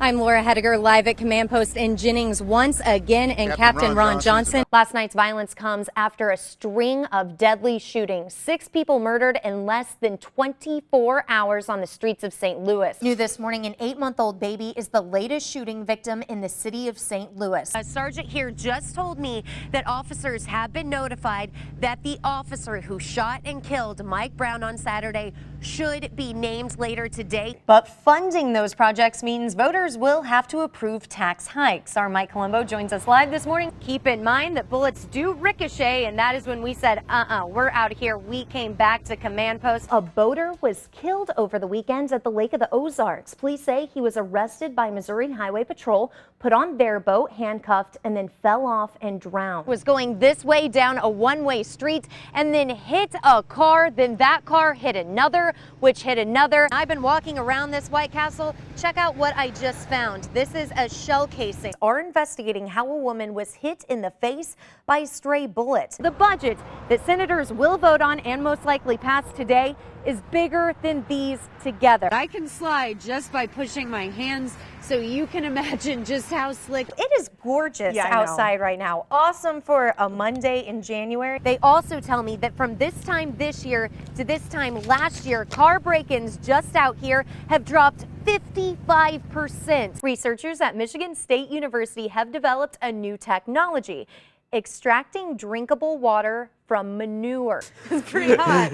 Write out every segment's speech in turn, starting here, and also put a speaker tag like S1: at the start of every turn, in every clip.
S1: I'm Laura Hettiger, live at Command Post in Jennings once again, and Captain Ron Johnson. Last night's violence comes after a string of deadly shootings. 6 people murdered in less than 24 hours on the streets of St. Louis. New this morning, an 8-month-old baby is the latest shooting victim in the city of St. Louis. A sergeant here just told me that officers have been notified that the officer who shot and killed Mike Brown on Saturday should be named later today. But funding those projects means voters will have to approve tax hikes. Our Mike Colombo joins us live this morning. Keep in mind that bullets do ricochet, and that is when we said, we're out of here. We came back to Command Post. A boater was killed over the weekend at the Lake of the Ozarks. Police say he was arrested by Missouri Highway Patrol, put on their boat, handcuffed, and then fell off and drowned. Was going this way down a one-way street and then hit a car. Then that car hit another, which hit another. I've been walking around this White Castle. Check out what I just found. This is a shell casing. Are investigating how a woman was hit in the face by a stray bullet. The budget that senators will vote on and most likely pass today is bigger than these together.
S2: I can slide just by pushing my hands, so you can imagine just how slick.
S1: It is gorgeous outside right now. Awesome for a Monday in January. They also tell me that from this time this year to this time last year, car break-ins just out here have dropped 55%. Researchers at Michigan State University have developed a new technology, extracting drinkable water from manure. It's pretty hot.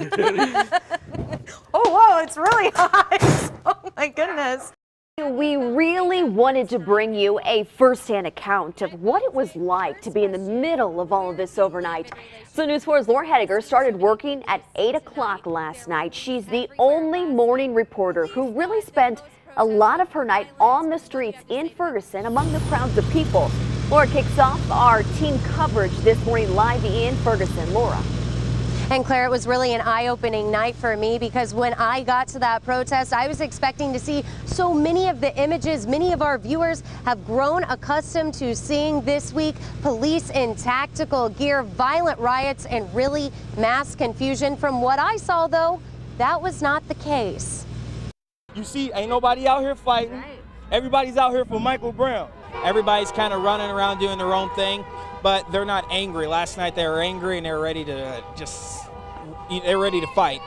S1: Oh, whoa, it's really hot. Oh, my goodness.
S3: We really wanted to bring you a first-hand account of what it was like to be in the middle of all of this overnight. So News 4's Laura Hettiger started working at 8 o'clock last night. She's the only morning reporter who really spent a lot of her night on the streets in Ferguson among the crowds of people. Laura kicks off our team coverage this morning live in Ferguson. Laura.
S1: And Claire, it was really an eye-opening night for me because when I got to that protest, I was expecting to see so many of the images many of our viewers have grown accustomed to seeing this week. Police in tactical gear, violent riots, and really mass confusion. From what I saw, though, that was not the case.
S4: You see, ain't nobody out here fighting. Everybody's out here for Michael Brown. Everybody's kind of running around doing their own thing, but they're not angry. Last night they were angry and they were ready to they're ready to fight.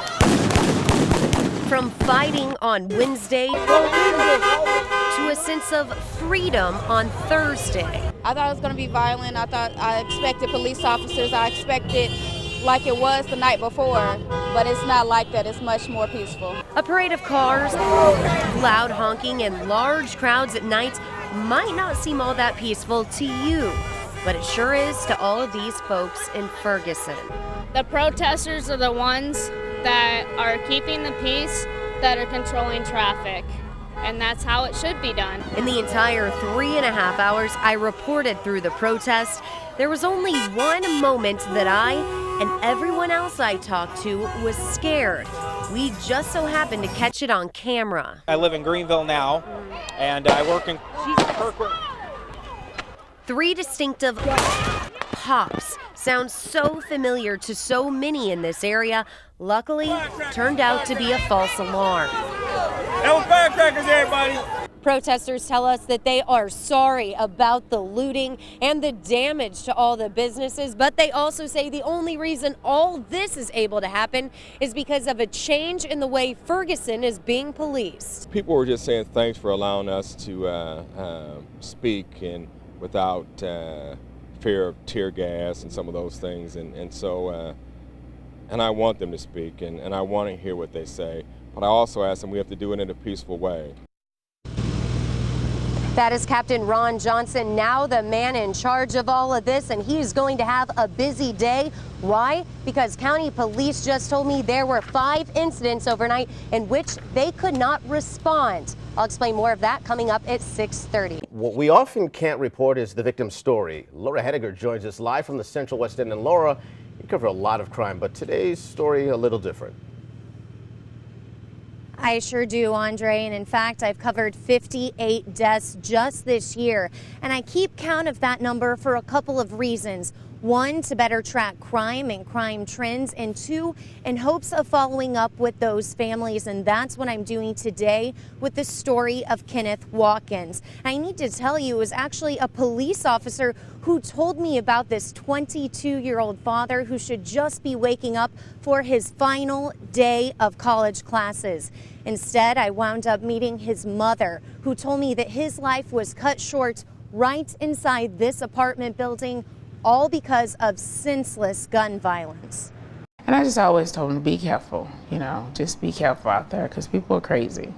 S1: From fighting on Wednesday to a sense of freedom on Thursday.
S5: I thought it was going to be violent. I expected police officers. I expected like it was the night before, but it's not like that. It's much more peaceful.
S1: A parade of cars, loud honking, and large crowds at night might not seem all that peaceful to you, but it sure is to all of these folks in Ferguson.
S6: The protesters are the ones that are keeping the peace, that are controlling traffic, and that's how it should be done.
S1: In the entire 3.5 hours I reported through the protest, there was only one moment that I and everyone else I talked to was scared. We just so happened to catch it on camera.
S4: I live in Greenville now, and I work in Kirkwood.
S1: 3 distinctive pops sound so familiar to so many in this area. Luckily, turned out to be a false alarm.
S4: No firecrackers, everybody!
S1: Protesters tell us that they are sorry about the looting and the damage to all the businesses, but they also say the only reason all this is able to happen is because of a change in the way Ferguson is being policed.
S7: People were just saying thanks for allowing us to speak and without fear of tear gas and some of those things, and so I want them to speak and I want to hear what they say, but I also ask them we have to do it in a peaceful way.
S1: That is Captain Ron Johnson, now the man in charge of all of this, and he's going to have a busy day. Why? Because county police just told me there were 5 incidents overnight in which they could not respond. I'll explain more of that coming up at 6:30.
S8: What we often can't report is the victim's story. Laura Hettiger joins us live from the Central West End. And Laura, you cover a lot of crime, but today's story a little different.
S1: I sure do, Andre, and in fact, I've covered 58 deaths just this year, and I keep count of that number for a couple of reasons. One, to better track crime and crime trends, and two, in hopes of following up with those families. And that's what I'm doing today with the story of Kenneth Watkins. I need to tell you, it was actually a police officer who told me about this 22-year-old father who should just be waking up for his final day of college classes. Instead, I wound up meeting his mother, who told me that his life was cut short right inside this apartment building, all because of senseless gun violence.
S9: And I just always told him to be careful, just be careful out there because people are crazy.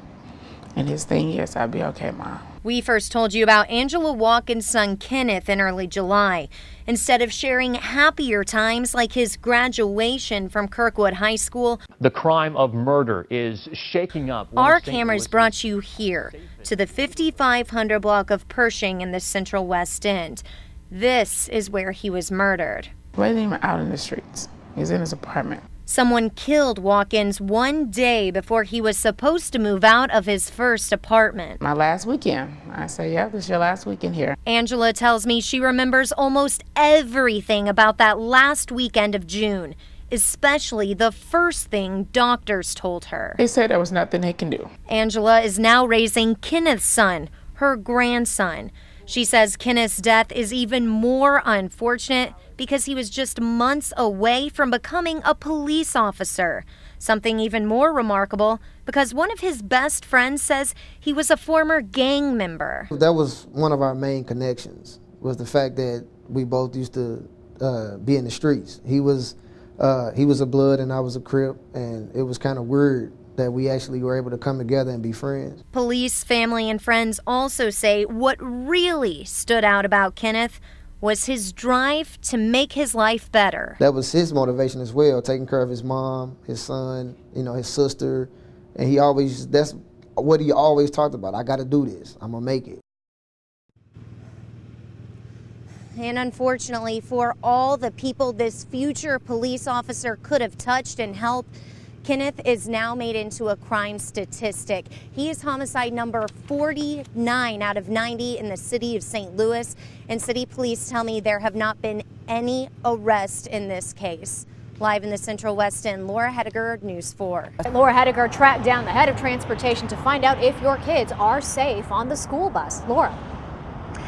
S9: And his thing is, I'll be okay, Mom.
S1: We first told you about Angela Watkins' son Kenneth in early July. Instead of sharing happier times like his graduation from Kirkwood High School,
S10: the crime of murder is shaking up.
S1: Our cameras brought you here to the 5500 block of Pershing in the Central West End. This is where he was murdered.
S9: He wasn't even out in the streets. He was in his apartment.
S1: Someone killed Watkins one day before he was supposed to move out of his first apartment.
S9: My last weekend. I say, yeah, this is your last weekend here.
S1: Angela tells me she remembers almost everything about that last weekend of June, especially the first thing doctors told her.
S9: They said there was nothing they can do.
S1: Angela is now raising Kenneth's son, her grandson. She says Kenneth's death is even more unfortunate because he was just months away from becoming a police officer. Something even more remarkable because one of his best friends says he was a former gang member.
S11: That was one of our main connections, was the fact that we both used to be in the streets. He was a Blood and I was a Crip, and it was kind of weird that we actually were able to come together and be friends.
S1: Police, family, and friends also say what really stood out about Kenneth was his drive to make his life better.
S11: That was his motivation as well, taking care of his mom, his son, his sister, and that's what he always talked about. I gotta do this, I'm gonna make it.
S1: And unfortunately for all the people this future police officer could have touched and helped, Kenneth is now made into a crime statistic. He is homicide number 49 out of 90 in the city of St. Louis, and city police tell me there have not been any arrests in this case. Live in the Central West End, Laura Hettiger, News 4.
S12: Laura Hettiger tracked down the head of transportation to find out if your kids are safe on the school bus. Laura.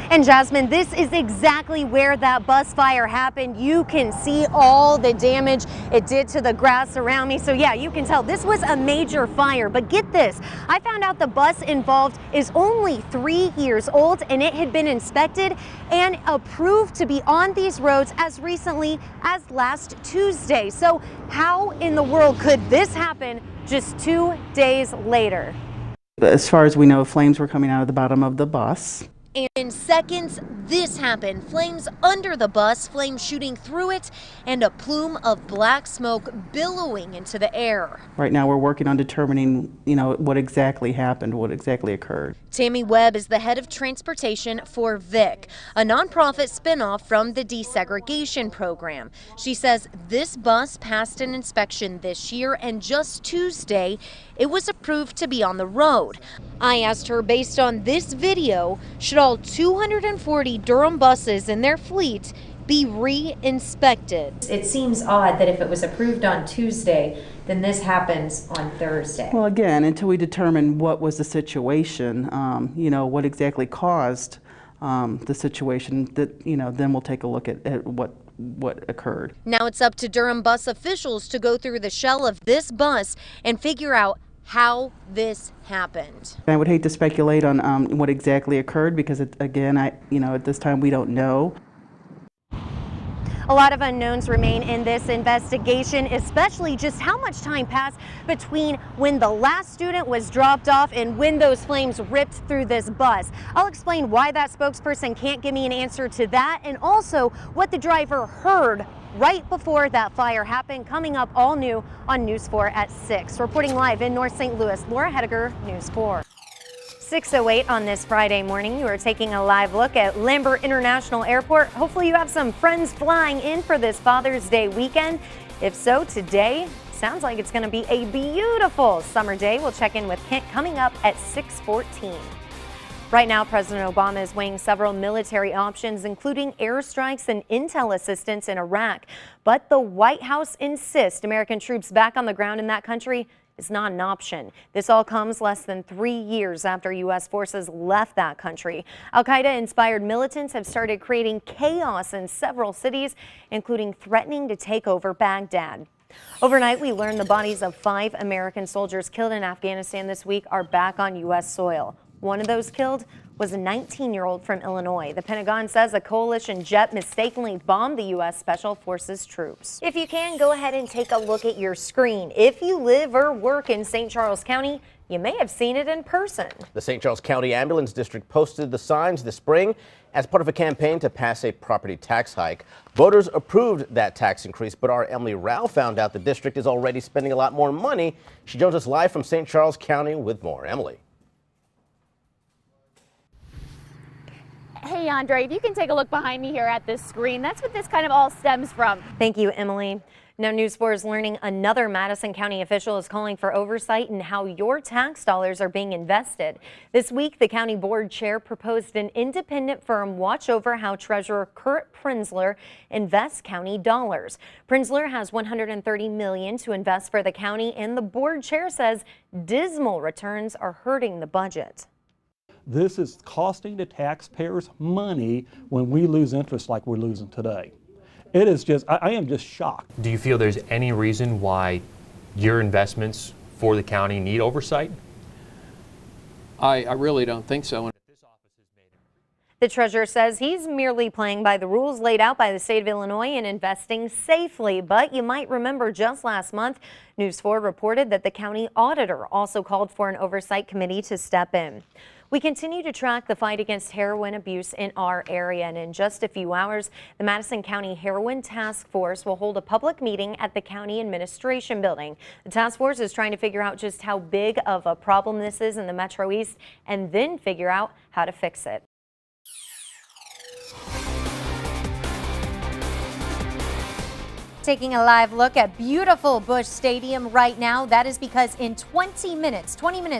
S1: And Jasmine, this is exactly where that bus fire happened. You can see all the damage it did to the grass around me. So yeah, you can tell this was a major fire. But get this, I found out the bus involved is only 3 years old, and it had been inspected and approved to be on these roads as recently as last Tuesday. So how in the world could this happen just 2 days later?
S13: As far as we know, flames were coming out of the bottom of the bus.
S1: And in seconds, this happened. Flames under the bus, flames shooting through it, and a plume of black smoke billowing into the air.
S13: Right now we're working on determining, what exactly happened, what exactly occurred.
S1: Tammy Webb is the head of transportation for VIC, a nonprofit spinoff from the desegregation program. She says this bus passed an inspection this year, and just Tuesday, it was approved to be on the road. I asked her, based on this video, should all 240 Durham buses in their fleet be re-inspected? It seems odd that if it was approved on Tuesday, then this happens on Thursday.
S13: Well, again, until we determine what was the situation, what exactly caused the situation, then we'll take a look at what occurred.
S1: Now it's up to Durham bus officials to go through the shell of this bus and figure out how this happened.
S13: I would hate to speculate on what exactly occurred because, at this time we don't know.
S1: A lot of unknowns remain in this investigation, especially just how much time passed between when the last student was dropped off and when those flames ripped through this bus. I'll explain why that spokesperson can't give me an answer to that, and also what the driver heard right before that fire happened, coming up all new on News 4 at 6. Reporting live in North St. Louis, Laura Hettiger, News 4. 6:08 on this Friday morning. You are taking a live look at Lambert International Airport. Hopefully you have some friends flying in for this Father's Day weekend. If so, today sounds like it's going to be a beautiful summer day. We'll check in with Kent coming up at 6:14. Right now, President Obama is weighing several military options, including airstrikes and intel assistance in Iraq. But the White House insists American troops back on the ground in that country is not an option. This all comes less than 3 years after U.S. forces left that country. Al-Qaeda-inspired militants have started creating chaos in several cities, including threatening to take over Baghdad. Overnight, we learned the bodies of 5 American soldiers killed in Afghanistan this week are back on U.S. soil. One of those killed was a 19-year-old from Illinois. The Pentagon says a coalition jet mistakenly bombed the U.S. Special Forces troops. If you can, go ahead and take a look at your screen. If you live or work in St. Charles County, you may have seen it in person.
S8: The St. Charles County Ambulance District posted the signs this spring as part of a campaign to pass a property tax hike. Voters approved that tax increase, but our Emily Rao found out the district is already spending a lot more money. She joins us live from St. Charles County with more. Emily.
S14: Hey, Andre, if you can take a look behind me here at this screen, that's what this kind of all stems from.
S1: Thank you, Emily. Now, News 4 is learning another Madison County official is calling for oversight in how your tax dollars are being invested. This week, the county board chair proposed an independent firm watch over how Treasurer Kurt Prinzler invests county dollars. Prinzler has $130 million to invest for the county, and the board chair says dismal returns are hurting the budget.
S15: This is costing the taxpayers money when we lose interest like we're losing today. It is just, I am just shocked.
S10: Do you feel there's any reason why your investments for the county need oversight?
S16: I really don't think so.
S1: The treasurer says he's merely playing by the rules laid out by the state of Illinois and investing safely. But you might remember just last month, News 4 reported that the county auditor also called for an oversight committee to step in. We continue to track the fight against heroin abuse in our area, and in just a few hours, the Madison County Heroin Task Force will hold a public meeting at the County Administration Building. The task force is trying to figure out just how big of a problem this is in the Metro East and then figure out how to fix it. Taking a live look at beautiful Busch Stadium right now. That is because in 20 minutes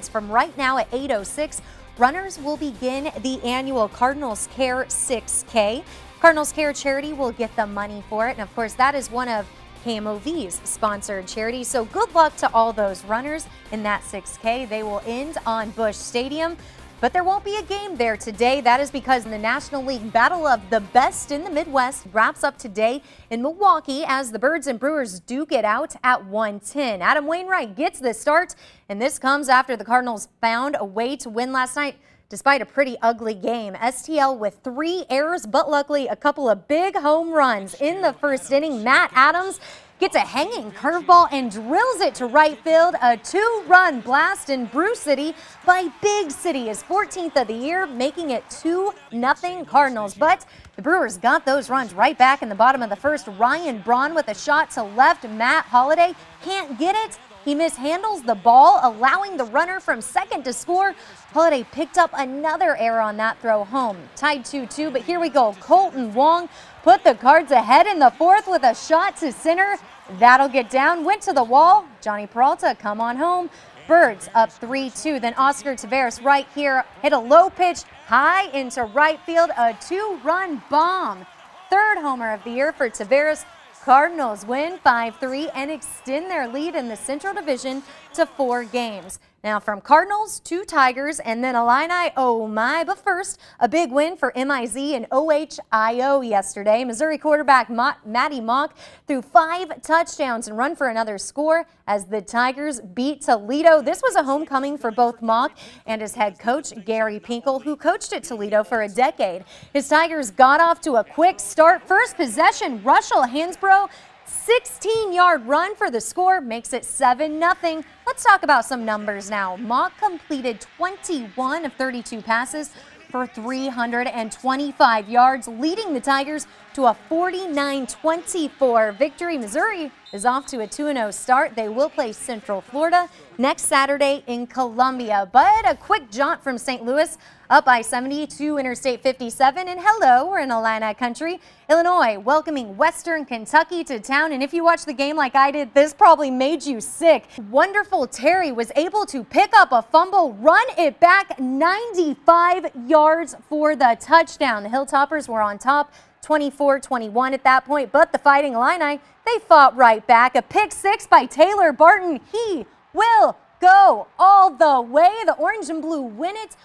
S1: from right now at 8:06, runners will begin the annual Cardinals Care 6K. Cardinals Care charity will get the money for it. And of course, that is one of KMOV's sponsored charities. So good luck to all those runners in that 6K. They will end on Busch Stadium. But there won't be a game there today. That is because the National League Battle of the Best in the Midwest wraps up today in Milwaukee as the Birds and Brewers duke it out at 1:10. Adam Wainwright gets the start, and this comes after the Cardinals found a way to win last night despite a pretty ugly game. STL with 3 errors, but luckily a couple of big home runs in the first inning. Matt Adams gets a hanging curveball and drills it to right field. A 2-run blast in Brew City by Big City, his 14th of the year, making it 2-0 Cardinals. But the Brewers got those runs right back in the bottom of the first. Ryan Braun with a shot to left. Matt Holliday can't get it. He mishandles the ball, allowing the runner from second to score. Holliday picked up another error on that throw home. Tied 2-2, but here we go. Colton Wong put the Cards ahead in the fourth with a shot to center. That'll get down, went to the wall. Johnny Peralta, come on home. Birds up 3-2. Then Oscar Taveras right here hit a low pitch high into right field. A 2-run bomb. 3rd homer of the year for Taveras. Cardinals win 5-3 and extend their lead in the Central Division to 4 games. Now from Cardinals to Tigers and then Illini, oh my, but first a big win for MIZ and OHIO yesterday. Missouri quarterback Matty Mock threw 5 touchdowns and run for another score as the Tigers beat Toledo. This was a homecoming for both Mock and his head coach Gary Pinkel, who coached at Toledo for a decade. His Tigers got off to a quick start. First possession, Russell Hansbrough, 16-yard run for the score, makes it 7-0. Let's talk about some numbers now. Mock completed 21 of 32 passes for 325 yards, leading the Tigers to a 49-24 victory. Missouri is off to a 2-0 start. They will play Central Florida next Saturday in Columbia. But a quick jaunt from St. Louis, up by 70 to Interstate 57. And hello, we're in Atlanta country. Illinois welcoming Western Kentucky to town. And if you watch the game like I did, this probably made you sick. Wonderful Terry was able to pick up a fumble, run it back 95 yards for the touchdown. The Hilltoppers were on top 24-21 at that point, but the Fighting Illini, they fought right back. A pick six by Taylor Barton. He will go all the way. The Orange and Blue win it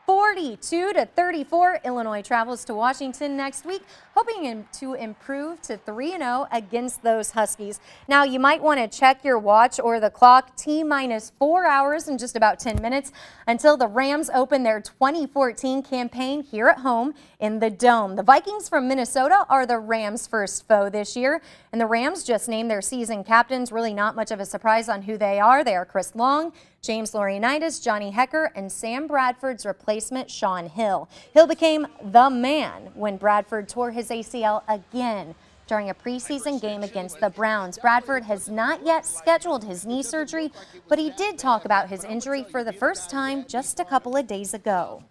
S1: 42-34. Illinois travels to Washington next week, hoping to improve to 3-0 against those Huskies. Now, you might want to check your watch or the clock. T-minus 4 hours and just about 10 minutes until the Rams open their 2014 campaign here at home in the Dome. The Vikings from Minnesota are the Rams' first foe this year, and the Rams just named their season captains. Really not much of a surprise on who they are. They are Chris Long, James Laurinaitis, Johnny Hecker, and Sam Bradford's replacement, Sean Hill. Hill became the man when Bradford tore his ACL again during a preseason game against the Browns. Bradford has not yet scheduled his knee surgery, but he did talk about his injury for the first time just a couple of days ago.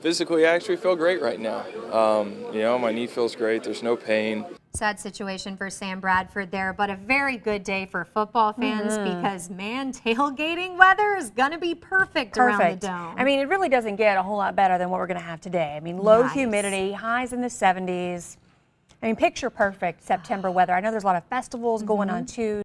S17: Physically, I actually feel great right now. My knee feels great. There's no pain.
S1: Sad situation for Sam Bradford there, but a very good day for football fans because, man, tailgating weather is going to be perfect around the Dome.
S18: I mean, it really doesn't get a whole lot better than what we're going to have today. I mean, low humidity, highs in the 70s. I mean, picture perfect September weather. I know there's a lot of festivals going on too.